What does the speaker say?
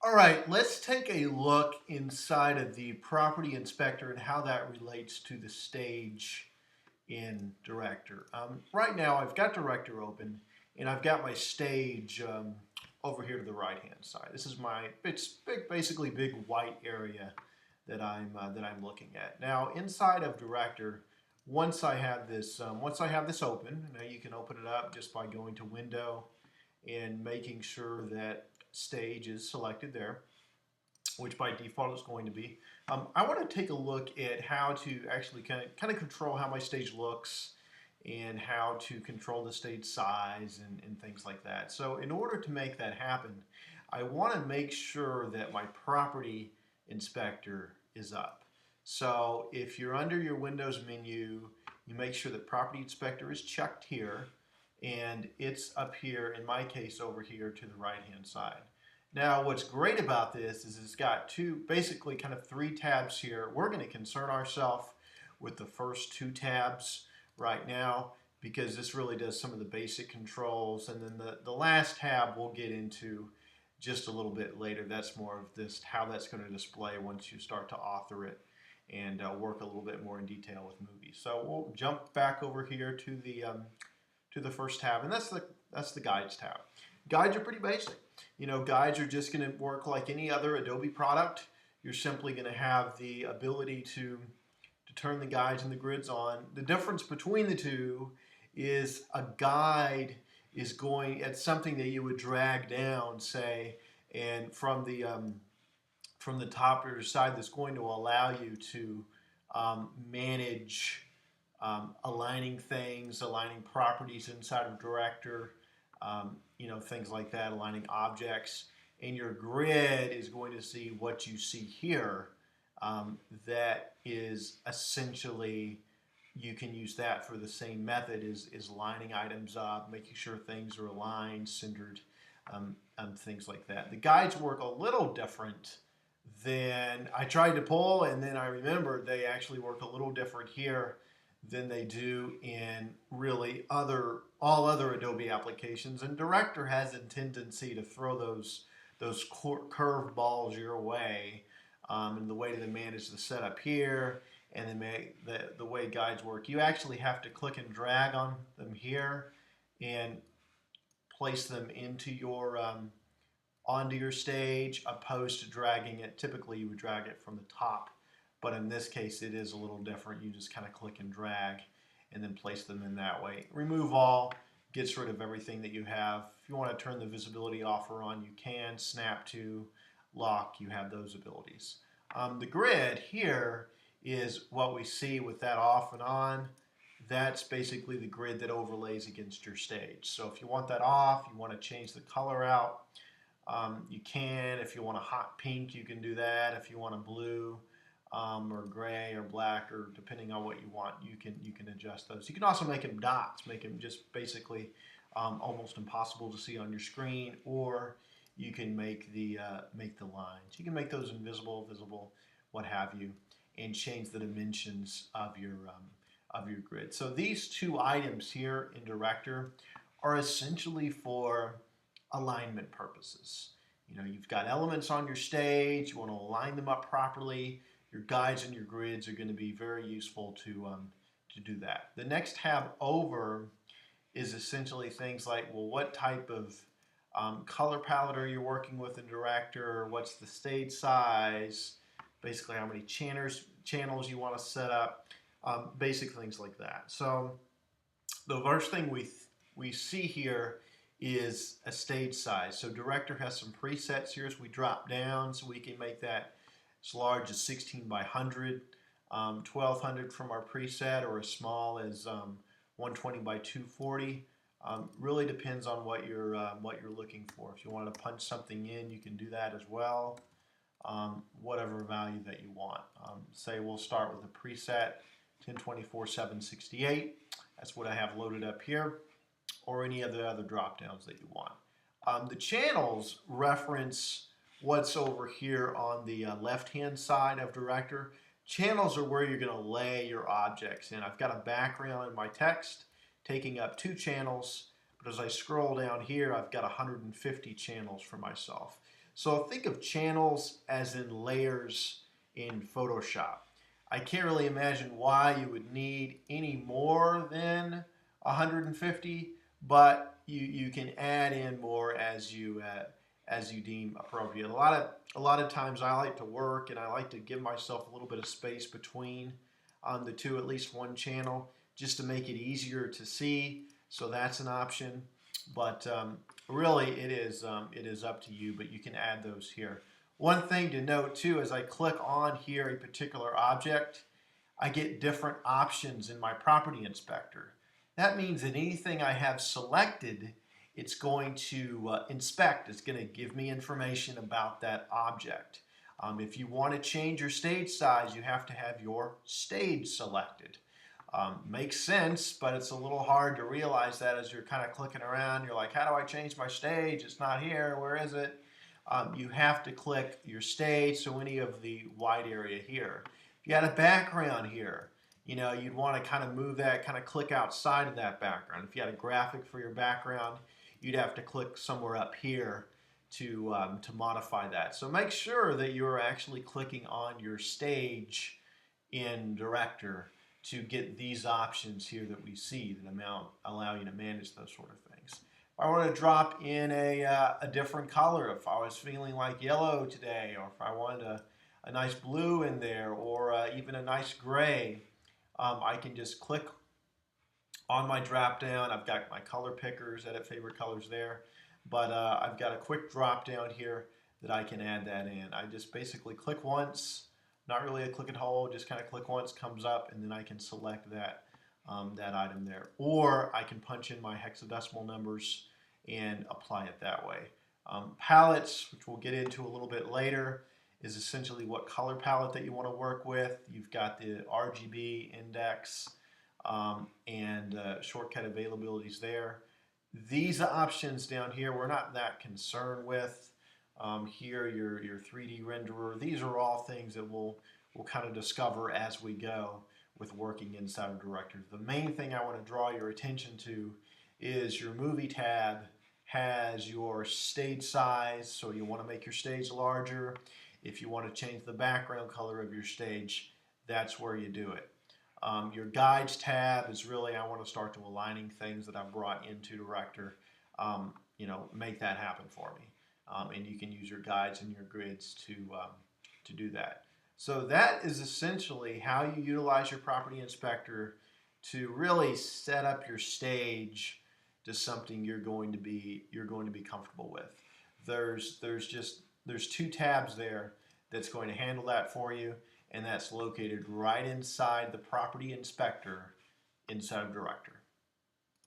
All right, let's take a look inside of the property inspector and how that relates to the stage in Director. Right now, I've got Director open, and I've got my stage over here to the right-hand side. This is it's basically big white area that I'm looking at. Now, inside of Director, once I have this open, now you can open it up just by going to Window and making sure that Stage is selected there, which by default is going to be. I want to take a look at how to actually kind of control how my stage looks and how to control the stage size and things like that. So in order to make that happen, I want to make sure that my property inspector is up. So if you're under your Windows menu, you make sure that property inspector is checked here, and it's up here, in my case over here to the right hand side. Now, what's great about this is it's got basically kind of three tabs here. We're going to concern ourselves with the first two tabs right now because this really does some of the basic controls. And then the last tab we'll get into just a little bit later. That's more of this, how that's going to display once you start to author it and work a little bit more in detail with movies. So we'll jump back over here to the first tab, and that's the guides tab. Guides are pretty basic. You know, guides are just going to work like any other Adobe product. You're simply going to have the ability to turn the guides and the grids on. The difference between the two is a guide is it's something that you would drag down, say, and from the top or your side that's going to allow you to manage aligning things, aligning properties inside of Director, things like that, aligning objects. And your grid is going to see what you see here. That is essentially, you can use that for the same method is lining items up, making sure things are aligned, centered, things like that. The guides work a little different than I tried to pull, and then I remembered they actually work a little different here than they do in really all other Adobe applications. And Director has a tendency to throw those curved balls your way, and the way to manage the setup here and the way guides work. You actually have to click and drag on them here and place them into your onto your stage, opposed to dragging it. Typically, you would drag it from the top, but in this case, it is a little different. You just kind of click and drag and then place them in that way. Remove all, gets rid of everything that you have. If you want to turn the visibility off or on, you can. Snap to, lock, you have those abilities. The grid here is what we see with that off and on. That's basically the grid that overlays against your stage. So if you want that off, you want to change the color out, you can. If you want a hot pink, you can do that. If you want a blue or gray or black, or depending on what you want, you can adjust those. You can also make them dots, make them just basically almost impossible to see on your screen, or you can make the lines. You can make those invisible, visible, what have you, and change the dimensions of your grid. So these two items here in Director are essentially for alignment purposes. You know, you've got elements on your stage, you want to align them up properly. Your guides and your grids are going to be very useful to do that. The next tab over is essentially things like, well, what type of color palette are you working with in Director? What's the stage size? Basically, how many channels you want to set up? Basic things like that. So the first thing we see here is a stage size. So Director has some presets here as we drop down, so we can make that as large as 16 by 100, 1200 from our preset, or as small as 120 by 240. Really depends on what you're looking for. If you want to punch something in, you can do that as well. Whatever value that you want. Say we'll start with a preset 1024-768. That's what I have loaded up here, or any of the other drop downs that you want. The channels reference what's over here on the left-hand side of Director. Channels are where you're going to lay your objects in. I've got a background in my text taking up 2 channels, but as I scroll down here, I've got 150 channels for myself. So think of channels as in layers in Photoshop. I can't really imagine why you would need any more than 150, but you can add in more as you deem appropriate. A lot of times I like to work and I like to give myself a little bit of space between the two, at least one channel, just to make it easier to see. So that's an option, but really it is up to you. But you can add those here. One thing to note too, as I click on here a particular object, I get different options in my property inspector. That means that anything I have selected, it's going to inspect. It's going to give me information about that object. If you want to change your stage size, you have to have your stage selected. Makes sense, but it's a little hard to realize that as you're kind of clicking around. You're like, how do I change my stage? It's not here. Where is it? You have to click your stage, so any of the white area here. If you had a background here, you know, you'd want to kind of move that, kind of click outside of that background. If you had a graphic for your background, you'd have to click somewhere up here to modify that. So make sure that you're actually clicking on your stage in Director to get these options here that we see that allow you to manage those sort of things. If I want to drop in a different color, if I was feeling like yellow today, or if I wanted a nice blue in there, or even a nice gray, I can just click on my drop down. I've got my color pickers, edit favorite colors there, but I've got a quick drop down here that I can add that in. I just basically click once, not really a click and hold, just kind of click once, comes up, and then I can select that that item there. Or I can punch in my hexadecimal numbers and apply it that way. Palettes, which we'll get into a little bit later, is essentially what color palette that you want to work with. You've got the RGB index and shortcut availabilities there. These options down here we're not that concerned with. Here your 3D renderer. These are all things that we'll kind of discover as we go with working inside of Director. The main thing I want to draw your attention to is your movie tab has your stage size, so you want to make your stage larger. If you want to change the background color of your stage, that's where you do it. Your guides tab is really, I want to start to aligning things that I've brought into Director. You know, make that happen for me. And you can use your guides and your grids to do that. So that is essentially how you utilize your property inspector to really set up your stage to something you're going to be comfortable with. There's two tabs there that's going to handle that for you, and that's located right inside the property inspector inside of Director.